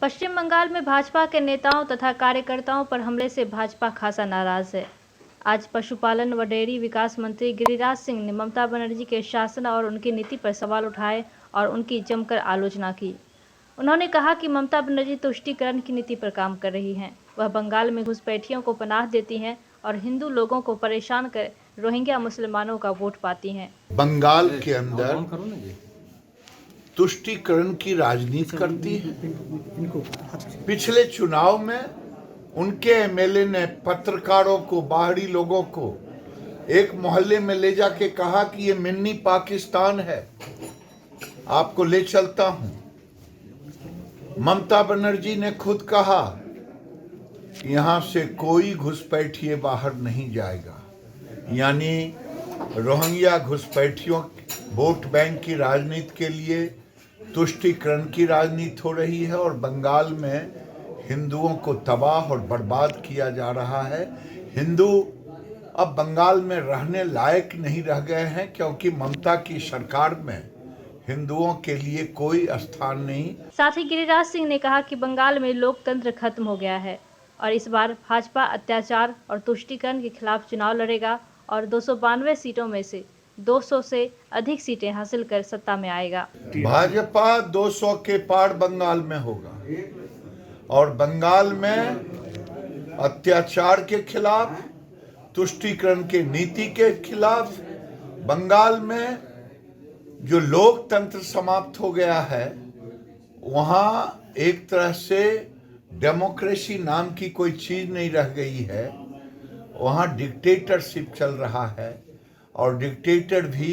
पश्चिम बंगाल में भाजपा के नेताओं तथा कार्यकर्ताओं पर हमले से भाजपा खासा नाराज है। आज पशुपालन व डेयरी विकास मंत्री गिरिराज सिंह ने ममता बनर्जी के शासन और उनकी नीति पर सवाल उठाए और उनकी जमकर आलोचना की। उन्होंने कहा कि ममता बनर्जी तुष्टीकरण की नीति पर काम कर रही हैं। वह बंगाल में घुसपैठियों को पनाह देती हैं और हिंदू लोगों को परेशान कर रोहिंग्या मुसलमानों का वोट पाती हैं। बंगाल के अंदर तुष्टीकरण की राजनीति करती है। पिछले चुनाव में उनके एमएलए ने पत्रकारों को, बाहरी लोगों को एक मोहल्ले में ले जाके कहा कि ये मिनी पाकिस्तान है, आपको ले चलता हूं। ममता बनर्जी ने खुद कहा कि यहां से कोई घुसपैठिए बाहर नहीं जाएगा, यानी रोहिंग्या घुसपैठियों वोट बैंक की राजनीति के लिए तुष्टीकरण की राजनीति हो रही है और बंगाल में हिंदुओं को तबाह और बर्बाद किया जा रहा है। हिंदू अब बंगाल में रहने लायक नहीं रह गए हैं क्योंकि ममता की सरकार में हिंदुओं के लिए कोई स्थान नहीं। साथ ही गिरिराज सिंह ने कहा कि बंगाल में लोकतंत्र खत्म हो गया है और इस बार भाजपा अत्याचार और तुष्टीकरण के खिलाफ चुनाव लड़ेगा और 292 सीटों में से 200 से अधिक सीटें हासिल कर सत्ता में आएगा। भाजपा 200 के पार बंगाल में होगा और बंगाल में अत्याचार के खिलाफ, तुष्टीकरण के नीति के खिलाफ, बंगाल में जो लोकतंत्र समाप्त हो गया है, वहां एक तरह से डेमोक्रेसी नाम की कोई चीज नहीं रह गई है। वहां डिक्टेटरशिप चल रहा है और डिक्टेटर भी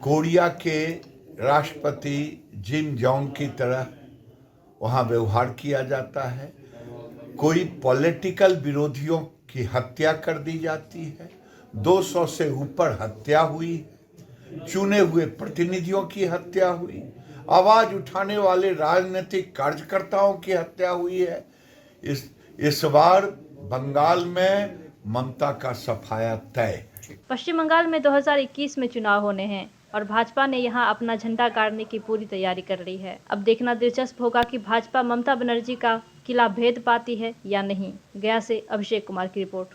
कोरिया के राष्ट्रपति जिम जोंग की तरह वहां व्यवहार किया जाता है। कोई पॉलिटिकल विरोधियों की हत्या कर दी जाती है। 200 से ऊपर हत्या हुई, चुने हुए प्रतिनिधियों की हत्या हुई, आवाज उठाने वाले राजनीतिक कार्यकर्ताओं की हत्या हुई है। इस बार बंगाल में ममता का सफाया तय। पश्चिम बंगाल में 2021 में चुनाव होने हैं और भाजपा ने यहां अपना झंडा गाड़ने की पूरी तैयारी कर रही है। अब देखना दिलचस्प होगा कि भाजपा ममता बनर्जी का किला भेद पाती है या नहीं। गया से अभिषेक कुमार की रिपोर्ट।